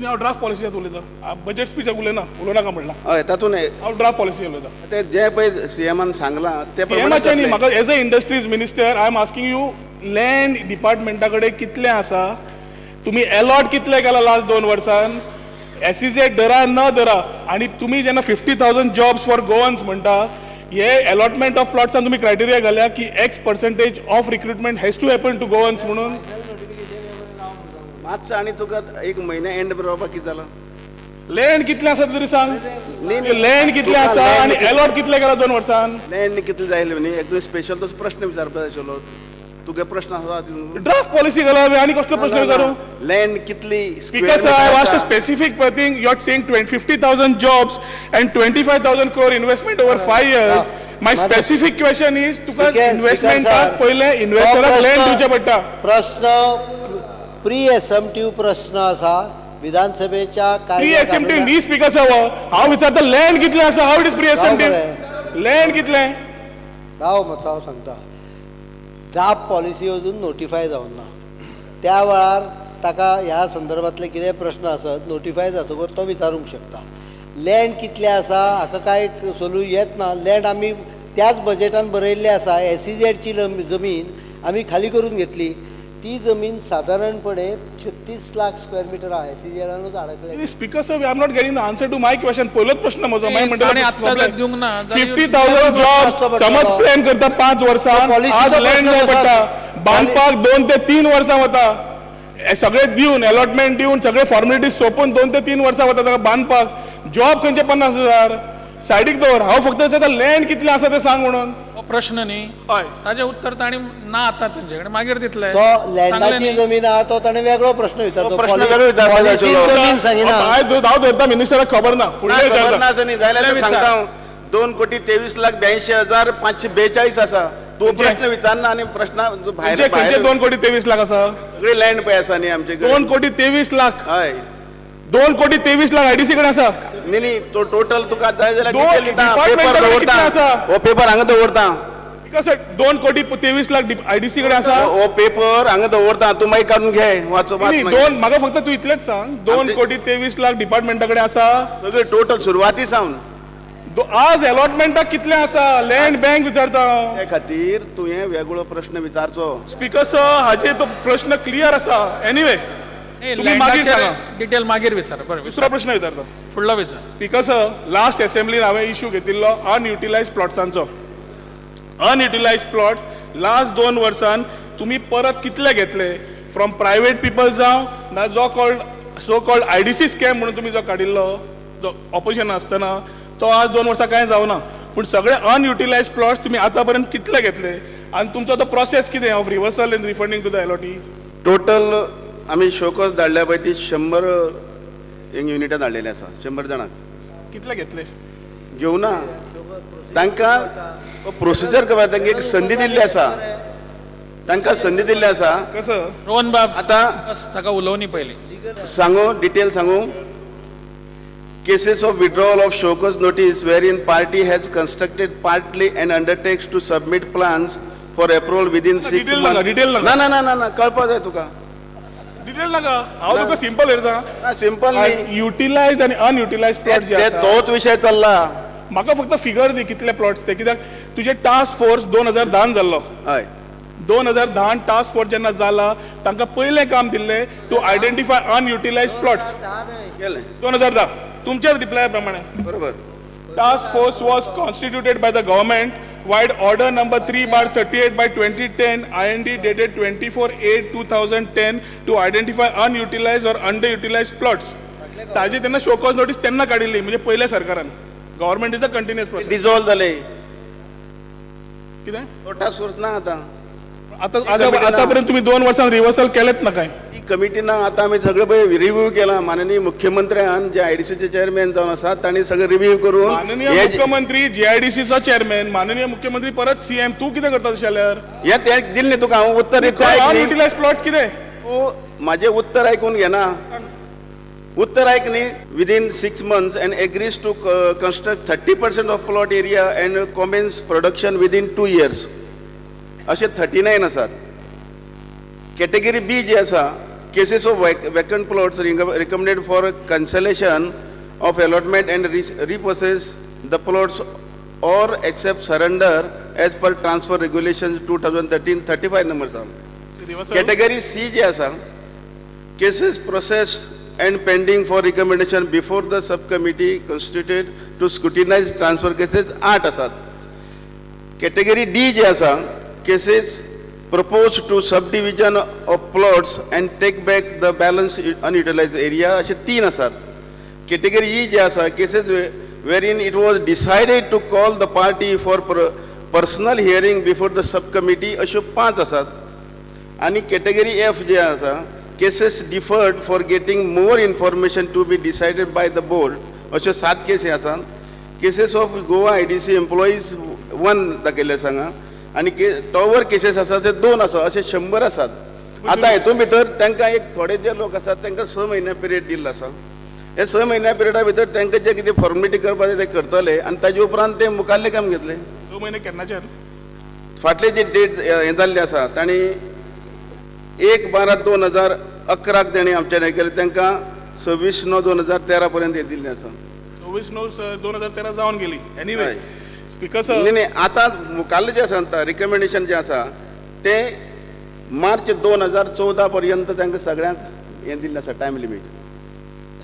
हांव ड्राफ्ट पॉलिसीत उलयतां बजेट स्पीचाक उलोवनाका म्हणलां हय तातूंत हांव ड्राफ्ट पॉलिसी उलयतां ते जे पळय सीएमान सांगलां ते सीएमाचें न्ही म्हाका as a industries minister I am asking you land डिपार्टमेंटा कडेन कितलें आसा तुमी अलॉट कितले केला लास्ट 2 वर्सान SEZ दरा न दरा आनी तुमी जेन्ना 50,000 जॉब्स फॉर गोवन्स म्हणटा हे अलॉटमेंट ऑफ प्लॉट्सान तुमी क्रायटेरिया घाल्या की X% of recruitment has to happen to Goans म्हणून मातसो आनी तुका एक म्हयन्या एंड रावपाक कितें जालो लँड कितले आसा तरी सांग लँड कितले आसा आनी अलॉट कितले केला 2 वर्सान लँड कितले जायले न्ही एकदम स्पेशल तसो प्रश्न विचारपाक जाय आशिल्लो तुगे प्रश्न आसा ड्राफ्ट पॉलिसी घाला आनी कसलो प्रश्न विचारू लँड कितली Because I asked a specific thing, you're saying 50,000 jobs and 25,000 crore investment over 5 years. My specific question is, Tuka investment पहिले investor land दिवचे पडटा. प्रश्न प्री-एसेम्प्टिव्ह प्रश्न आसा विधानसभेच्या प्री-एसेम्प्टिव्ह नी स्पीकर आसा हांव विचारता लँड कितले आसा हाऊ इट इज प्री-एसेम्प्टिव्ह लँड कितले राव सांगता ड्राफ्ट पॉलिसी अजून नोटिफाय जावन ना त्या वेळार ताका ह्या संदर्भातले कितें प्रश्न आसत नोटिफाय जातकच तो विचारूंक शकता लँड कितले आसा हाका कांय येत ना लँड आमी त्याच बजेटान बरयल्ले आसा SEZची जमीन आमी खाली करून घेतली ती जमीन साधारणपणे 36 लाख स्क्वेअर मीटर आहे SEZनूच अडकले speaker sir we are not getting the answer to my question पहिलोच प्रश्न म्हजो मागीर म्हणटा 50,000 जॉब्स समज प्लॅन करता 5 वर्सां आज लँड जाय पडटा बांदपाक 2 ते 3 वर्सां वता सगळे दिवन अलॉटमेंट दिवन सगळे फॉर्मेलिटीज सोंपून 2 ते 3 वर्सां वता ताका बांदपाक जॉब खंयचे 50,000 सायडीक दवर हांव फक्त विचारता लँड कितले आसा ते सांग म्हणून प्रश्न न्ही हय ताजे उत्तर ताणी ना आता तांचे कडेन मागीर दितले तो लँडाची जमीन आहा तो ताणें वेगळो प्रश्न विचारतो प्रश्न वेगळो विचारपाक जाय आशिल्लो. जमीन सांगिना हांव धरता मिनिस्टराक खबर ना फुडले खबर ना न्ही जाल्यार सांगता 2,23,82,542 आसा तूं प्रश्न विचारना आनी प्रश्न भायर खंयचे 2,23,00,000 आसा सगळी लँड पळय आसा न्ही आमचे 2,23,00,000 हय 2,23,00,000 IDC कडेन आसा न्ही तो टोटल तुका जाय जाल्यार दोन डिटेल दिता department पेपर कडे कितले दवरता आसा? हो पेपर हांगा दवरता कसं 2,23,00,000 IDC कडेन आसा हो पेपर हांगा दवरता तूं मागीर काडून घे वाचो दोन म्हाका फक्त तूं इतलेंच सांग 2,23,00,000 डिपार्टमेंटा कडेन आसा सगळे टोटल सुरवाती सावन आज अलॉटमेंटाक कितले आसा लँड बँक विचारता हांव त्या खातीर तुवें वेगळो प्रश्न विचारचो स्पीकर सर हाचे तो प्रश्न क्लियर आसा एनिवे तुम्ही मागीर सांगा डिटेल मागीर विचार बरें दुसरो प्रश्न विचारता फुडलो विचार स्पीकर सर लास्ट असेंब्लीन हांवें इश्यू घेतिल्लो अनयुटिलायज प्लॉट्सांचो अनयुटिलायज प्लॉट्स लास्ट 2 वर्सान तुम्ही परत कितले घेतले फ्रॉम प्रायवेट पीपल जावं ना सो कॉल्ड IDC स्कॅम म्हणून तुम्ही जो काडिल्लो जो ऑपोजिशन आसतना तो आज 2 वर्सां कांय जावना पूण सगळे अनयुटिलायज प्लॉट्स तुम्ही आतां पर्यंत कितले घेतले आनी तुमचो तो प्रोसेस कितें of reversal and refunding to the allottee total आमी शोकस धाडल्या पळय ती 100 युनिटां धाडलेली आसा 100 जाणांक कितले घेतले घेवना तांकां प्रोसिजर खबर तांकां एक संदी दिल्ली आसा तांकां संदी दिल्ली आसा कसं रोहन बाब आतां बस ताका उलोवनी पयली सांगू डिटेल सांगू cases of withdrawal of show cause notice wherein party has constructed partly and undertakes to submit plans for approval within 6 months detail ना ना ना ना ना कळपा जाय तुका डिटेल नाका हांव तुका सिंपल हेरता ना सिंपल न्ही युटिलायज आनी अनयुटिलायज प्लॉट जे ते आसा तोच विशय चल्ला म्हाका फक्त फिगर दी कितले प्लॉट्स ते कित्याक तुजे टास्क फोर्स 2010 जाल्लो हय 2010 टास्क फोर्स जेन्ना जाला तांकां पयलें काम दिल्लें टू आयडेंटिफाय अनयुटिलायज प्लॉट्स केलें 2010 तुमच्या रिप्लाय प्रमाणे बरोबर Task force was constituted by the government via order number 3/38 by 2010 IND dated 24/8/2010 to identify unutilized or underutilized plots. ताजी त्यांना शो कॉज नोटीस त्यांना काढिल्ली म्हणजे पहिल्या सरकारान government is a continuous process dissolve जाले कितें तो टास्क फोर्स ना आतापर्यंत तुम्ही 2 वर्सां रिव्हर्सल केलेत ना काय ती कमिटी ना आता आम्ही सगळे पळय रिव्ह्यू केला माननीय मुख्यमंत्र्यान जे IDCचे चेअरमॅन जावन आसात तांणी सगळे रिव्ह्यू करून माननीय मुख्यमंत्री GIDC चो चेअरमॅन माननीय मुख्यमंत्री परत CM तू कितें करता तशें जाल्यार हे दिल न्ही तुका हांव उत्तर अनयुटिलायज प्लॉट्स कितें तूं म्हाजें उत्तर आयकून घेना उत्तर आयक न्ही within 6 months and agrees to construct 30% of plot area and commence production within 2 years असे 39 आसात कॅटेगरी बी जी आसा cases of vacant plots recommended for cancellation of allotment and repossess the plots or accept surrender as per transfer regulations 2013-35 number Reversal. category C जे आसा cases processed and pending for recommendation before the subcommittee constituted to scrutinize transfer cases 8 आसात. category D जे आसा cases proposed to subdivision of plots and take back the balance unutilized area अशे 3 आसात. category E जे आसा cases wherein it was decided to call the party for personal hearing before the subcommittee अशो 5 आसात. आणि category F जे आसा cases deferred for getting more information to be decided by the board अशो 7 cases आसात. cases of Goa IDC employees 1 दाखयले सांगा आणि tower cases आसा ते 2 आसा असे 100 आसात. आता हेतून भितर तांकां एक थोडे जे लोक आसात तांकां 6 म्हयन्या पिरियड दिल्लो आसा. हे 6 म्हयन्या पिरियडा भितर तांकां जे कितें फॉर्मेलिटी करपाचें ते करतले आनी ताजे उपरांत ते मुखाल्ले काम घेतले. 2 महिने केन्नाच्यान फाटले जे डेट हें जाल्ले आसा तांणी 1/12/2011 तांणी आमच्यान हें केलें तांकां 26/9/2013 पर्यंत हे दिल्लें आसा. 26/9/2013 जावन गेली. एनीवे हय. स्पीकर सर नाही आता मुखाल्ले जे आसा रिकमेंडेशन जे आसा ते मार्च 2014 पर्यंत तांकां सगळ्यांक हें दिल्लें आसा टायम लिमीट.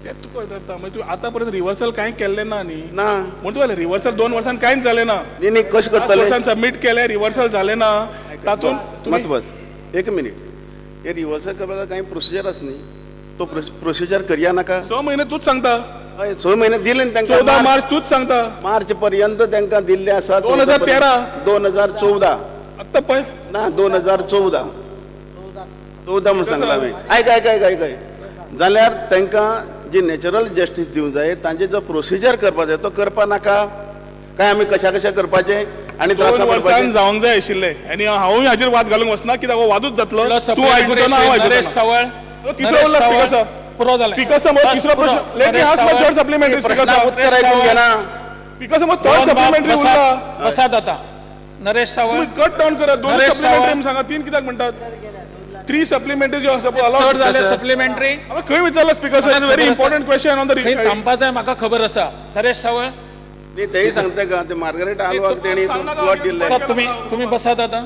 तेच तुका विचारता म्हणजे तूं आतां पर्यंत रिवर्सल कांय केल्लें ना न्ही. ना म्हणून तुका रिवर्सल 2 वर्सांन कांयच जालें ना. न्ही कशें करतले सबमीट केलें रिवर्सल जालें ना तातूंत बस 1 मिनिट हे रिवर्सल करपाचो कांय प्रोसिजर आसा न्ही तो प्रोसिजर करया नाका. 6 म्हयने तूच सांगता. हय 6 म्हयने दिले न्ही 14 तांकां मार्च तूच सांगता. मार्च पर्यंत तांकां दिल्ले आसा 2013 2014 आत्तां पळय ना 2014 म्हणून सांगला हांवें. आयक जाल्यार तांकां जी नॅचरल जस्टीस दिवंक जाय तांचे जो प्रोसिजर करपाक जाय तो करपा नाका काय आमी कशा करपाचें आनी 2 वर्सांन जावंक जाय आशिल्लें आनी हांवूय हाचेर वाद घालूंक वचना कित्याक हो वादूच जातलो. तूं आयकुचो ना हांव आयकुचो. तिसरो उरला स्पीकर सर. पुरो जालें. स्पीकर समोर तिसरो प्रश्न लेट मी आस्क माय थर्ड सप्लिमेंटरी स्पीकर सर. उत्तर आयकून घे ना. स्पीकर समोर थर्ड सप्लिमेंटरी उरला. बसात आता नरेश सावळ तुम्ही कट डाउन करा. 2 नरेश सप्लिमेंटरी सांगा 3 कित्याक म्हणटात. 3 सप्लिमेंटरी जो आसा पळय चड अलाउड जाले सप्लिमेंटरी. हांवें खंय विचारला speaker sir. Is very important question on the खंय थांबपा जाय म्हाका खबर आसा. नरेश सावळ न्ही तेही सांगता का ते मार्गारेट आल्वाक तेणी प्लॉट दिल्ले. सर तुम्ही बसात आता.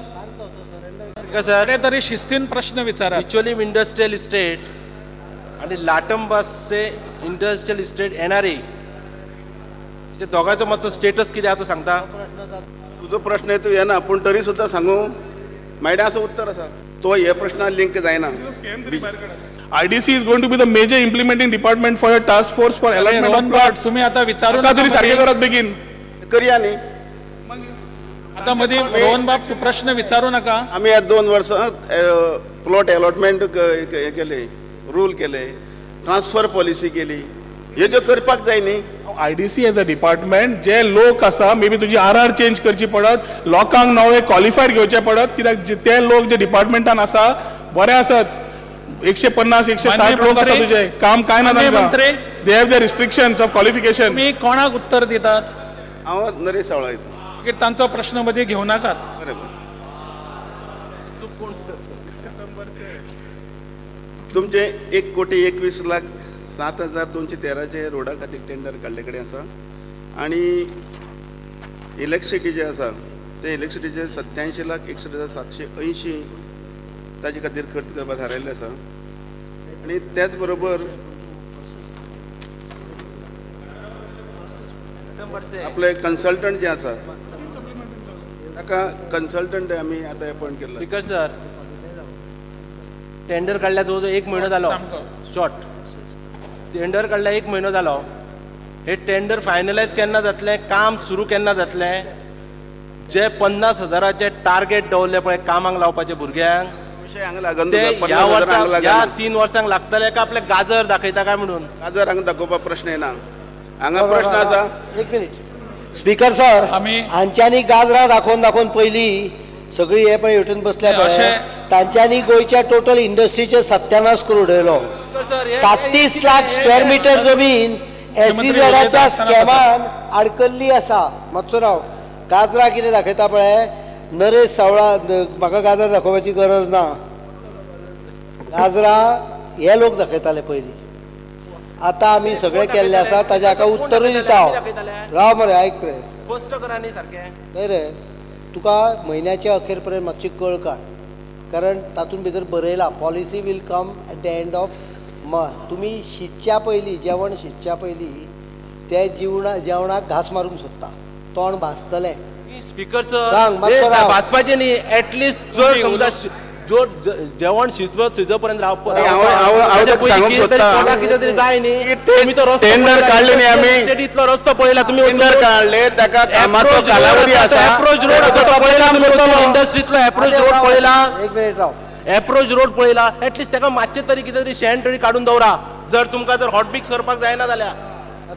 सर तरी शिस्तीन प्रश्न विचारा. बिचोलीम इंडस्ट्रियल इस्टेट आणि लाटंबासचे इंडस्ट्रियल इस्टेट एनआरए ते दोगांचो मातसो स्टेटस कितें आसा सांगता. तुजो प्रश्न तूं येना पूण तरी सुद्दां सांगू मायडा असं उत्तर आसा तो हे प्रश्नाक लिंक जायना. IDC is going to be the major implementing department for a task force for allotment of plots. तुम्ही आता विचारू नका तरी सारखे करत बेगीन. करया न्ही. आता मध्ये रोहन बाब तू प्रश्न विचारू नका. आमी ह्या 2 वर्सां प्लॉट अलॉटमेंट हे केले रूल केले ट्रान्सफर पॉलिसी केली हे ज्यो करपाक जाय न्ही. IDC एज अ डिपार्टमेंट जे लोक आसा मे बी तुजी RR चेंज करची पडत लोकांक नवे क्वॉलिफायड घेवचे पडत कित्याक ते लोक जे डिपार्टमेंटान आसा बरे आसात. 150-160 लोक आसा तुझे काम काय ना तांकां. They have the restrictions of qualification. तुम्ही कोणाक उत्तर दितात. हांव नरेश सावळा येता. मागीर तांचो प्रश्न मध्ये घेऊ नाकात. तुमचे 1,21,07,213 रोडा खातीर टेंडर काडले कडेन आसा आनी इलेक्ट्रिसिटी जे आसा ते इलेक्ट्रिसिटीचे 87,61,780 ताजे खातीर खर्च करपाक थारायल्ले आसा. आनी त्याच बरोबर आपले कन्सल्टंट जे आसा ताका कन्सल्टंट आमी आतां अपॉयंट केला. स्पीकर सर टेंडर काढल्या जवळ 1 महिनो जालो. शॉर्ट टेंडर काढल्या 1 महिनो जालो. हे टेंडर फायनलायज केन्ना जातलें काम सुरू केन्ना जातलें. जे 50,000चे टार्गेट दवरले पळय कामाक लावपाचे भुरग्यांक ते ह्या वर्सांक ह्या 3 वर्सांक लागतले का आपले गाजर दाखयता काय म्हणून. गाजर हांगा दाखोवपाक प्रश्न येना. हांगा प्रश्न आसा 1 मिनिट स्पीकर सर हांच्यांनी गाजरां दाखोवन पयलीं सगळी हे पळय हेवटेन बसल्या पळय तांच्यांनी गोंयच्या टोटल इंडस्ट्रीचे सत्यानाश करून उडयलो. 37 लाख स्क्वेअर मिटर जमीन SEZच्या स्कॅमान आडकल्ली आसा. मातसो राव गाजरां कितें दाखयता पळय नरेश सावळा म्हाका गाजर दाखोवपाची गरज ना. गाजरां हे लोक दाखयताले पयलीं. आतां आमी सगळें केल्लें आसा ताज्या हाका उत्तरूय दिता हांव. राव मरे आयक रे. स्पश्ट करा न्ही सारकें. नाही रे, तुका म्हयन्याच्या अखेर पर्यंत मातशी कळ काड, कारण तातूंत भितर बरयलां policy will come at the end of month. तुमी शिजच्या पयलीं जेवण शिजच्या पयलीं ते जेवणाक घास मारूंक सोदता, तोंड भाजतलें. स्पीकर सांग, मातसो सर राव. भाजपाचें न्ही, एटलिस्ट जर समजा जो जेवण शिजपर्यंत कितें तरी जाय न्ही. तुम्ही तो टेंडर काढले न्ही आमी, इतलो रस्तो पळयला तुमी. टेंडर काढले ताका कामाचो कालावधी आसा. एप्रोच रोड आसा तो पळयला तुमी, इंडस्ट्रीतलो एप्रोच रोड पळयला. एक मिनिट राव. एप्रोच रोड पळयला. एटलिस्ट ताका मातशें तरी कितें तरी शेण तरी काडून दवरा. जर तुमकां जर हॉट मिक्स करपाक जायना जाल्यार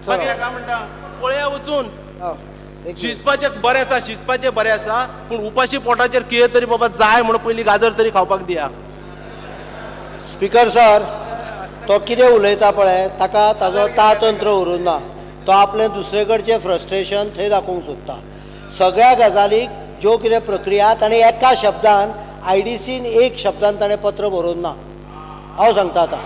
काय म्हणटा पळया वचून. शिजपाचें बरें आसा पूण उपाशी पोटाचेर कितें तरी बाबा जाय म्हणून पयलीं गाजर तरी खावपाक दिया. स्पीकर सर, तो कितें उलयता पळय ताका ताजो तातंत्र उरूं ना. तो आपलें दुसरे कडचें फ्रस्ट्रेशन थंय दाखोवंक सोदता. सगळ्या गजालीक ज्यो कितें प्रक्रिया ताणें एका शब्दान IDCन एक शब्दान ताणें पत्र बरोवन ना. हांव सांगता आतां.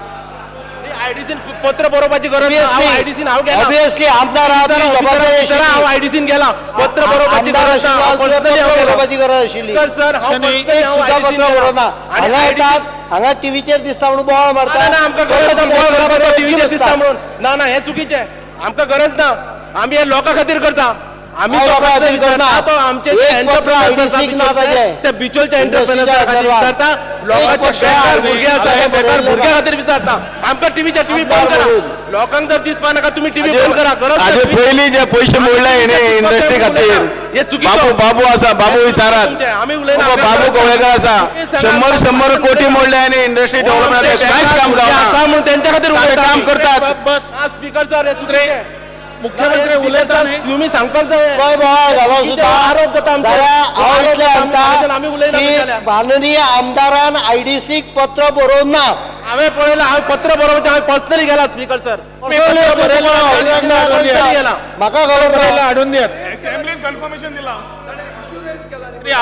आयडीसीन पत्र बरोवपाची गरज ना. आयडीसीन हांव गेला. ऑब्वियसली आमदार हांव आयडीसीन गेला. पत्र बरोवपाची गरज ना. बरोवपाची गरज आशिल्ली. सर हांगा टीव्हीचेर दिसता म्हणून बोवाळ मारता. आमकां गरज ना टीव्हीचेर दिसता म्हणून. ना हे चुकीचें. आमकां गरज ना. आमी हे लोकां खातीर करता. आमी आमचे त्या बिचोलच्या एंटरप्रेनर्सा खातीर विचारता. लोकांचे बेकार भुरगे आसा त्या बेकार भुरग्यां खातीर विचारता. आमकां टीव्ही बंद करा. लोकांक जर दिसपा नाका तुमी टीव्ही बंद करा. गरज पयलीं जे पयशे मोडले हेणे इंडस्ट्री खातीर, हे चुकीचें. बाबू आसा, बाबू विचारात. आमी उलयना. बाबू गोवेकर आसा, 100 कोटी मोडले आनी इंडस्ट्री डेव्हलपमेंट कांयच काम जावना म्हणून तेंच्या खातीर काम करतात. बस स्पीकर सर हे चुकीचें. मुख्यमंत्री उलयता न्ही. तुम्ही सांगपाक जाय. आरोप जाता माननीय आमदारान IDCक पत्र बरोवन ना. हांवें पळयलां. हांव पत्र बरोवपाचें हांवें पर्सनली गेला स्पीकर सर. म्हाका खबर ना. हाडून दियात. असेंब्लीन कन्फर्मेशन दिलां.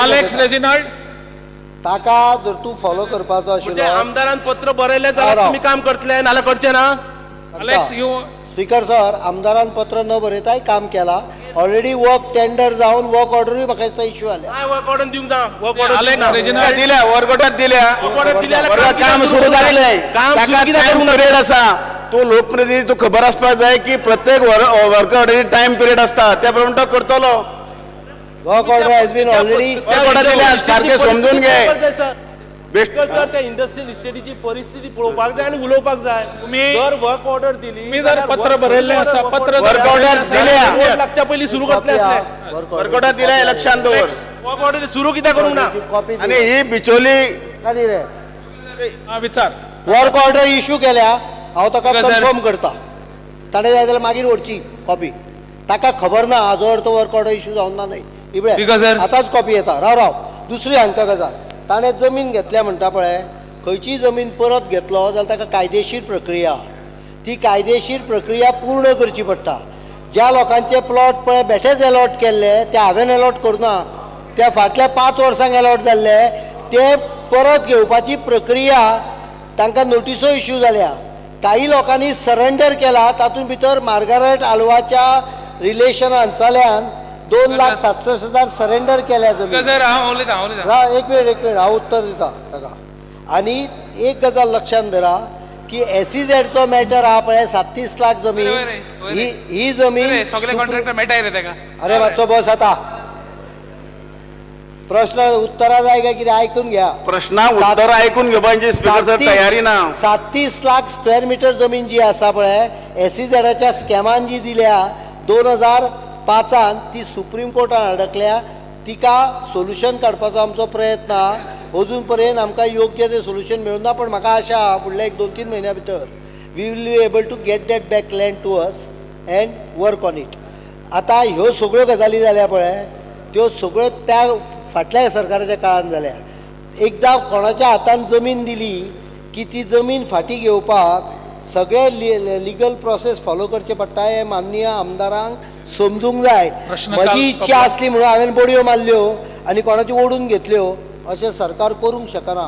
अलेक्स रेजिनाल्ड ताका जर तूं फॉलो करपाचो आशिल्लो. आमदारान पत्र बरयलें जाल्यार तुमी काम करतले, नाल्यार करचे ना. अलेक्स यू स्पीकर सर, आमदारान पत्र न बरयताय काम केला. ऑलरेडी वर्क टेंडर जावन वर्क ऑर्डरूय म्हाका दिसता इश्यू जाल्या. वर्क ऑर्डर दिवंक जा. वर्क ऑर्डर अलेक्स रेजिनाल्ड दिल्या वर्कआउटात दिल्या. काम सुरू जालें. टायम पिरियड आसा. तूं लोकप्रतिनिधी तूं खबर आसपाक जाय की प्रत्येक वर्क ऑर्डरी टायम पिरियड आसता. त्या प्रमाणे तो करतलो. Work order has been already दिल्या. सारकें समजून घे. सर त्या इंडस्ट्रियल इस्टेटीची परिस्थिती पळोवपाक जाय आनी उलोवपाक जाय. जर वर्क ऑर्डर दिली, मी जर पत्र बरयल्लें आसा, पत्र वर्क ऑर्डर दिल्या, लागच्या पयलीं सुरू करतले असले. वर्क ऑर्डर दिल्या हे लक्षात दवर. वर्क ऑर्डर सुरू कित्याक करूंक ना. कॉपी आनी ही बिचोली कादी रे. विचार. वर्क ऑर्डर इश्यू केल्या. हांव ताका कन्फर्म करता. ताणें जाय जाल्यार मागीर व्हरची कॉपी. ताका खबर ना हाजो अर्थ वर्क ऑर्डर इश्यू जावन ना. न्हय इबळे आतांच कॉपी येता. राव दुसरी सांगता गजाल. ताणें जमीन घेतल्या म्हणटा पळय, खंयची जमीन परत घेतलो जाल्यार ताका कायदेशीर प्रक्रिया, ती कायदेशीर प्रक्रिया पूर्ण करची पडटा. ज्या लोकांचे प्लॉट पळय बेठेच अलॉट केल्ले ते हांवें अलॉट करूना, त्या फाटल्या 5 वर्सांक अलॉट जाल्ले ते परत घेवपाची प्रक्रिया तांकां नोटिसो इश्यू जाल्या. काही लोकांनी सरेंडर केला. तातूंत भितर मार्गारेट आल्वाच्या रिलेशनान चल्यान 2,67,000 सरेंडर केल्या जमीन. एक मिनिट हांव उत्तर दिता ताका. आनी एक गजाल लक्षात धरा की SEZचो मॅटर आहा पळय 37 लाख जमीन, ही जमीन अरे मातसो बस आता. प्रश्न उत्तरा जाय काय कितें आयकून घ्या. प्रश्न उत्तर आयकून घेवपाची तयारी ना. 37 लाख स्क्वेअर मिटर जमीन जी आसा पळय SEZच्या स्कॅमान जी दिल्या 2005 ती सुप्रीम कोर्टान अडकल्या. तिका सोल्युशन काडपाचो आमचो प्रयत्न आहा. अजून पर्यंत आमकां योग्य ते सोल्युशन मेळूं ना. पण म्हाका आशा आहा फुडल्या 1-2-3 म्हयन्या भितर we will be able to get that back land to us and work on it. आतां ह्यो सगळ्यो गजाली जाल्या पळय त्यो सगळ्यो त्या फाटल्या सरकाराच्या काळान जाल्या. एकदां कोणाच्या हातान जमीन दिली की ती जमीन फाटी घेवपाक सगळे लिगल प्रोसेस फॉलो करचे पडटा. हे माननीय आमदारांक समजूंक जाय. म्हजी इच्छा आसली म्हणून हांवें बडयो मारल्यो आनी कोणाच्यो ओडून घेतल्यो अशें सरकार करूंक शकना.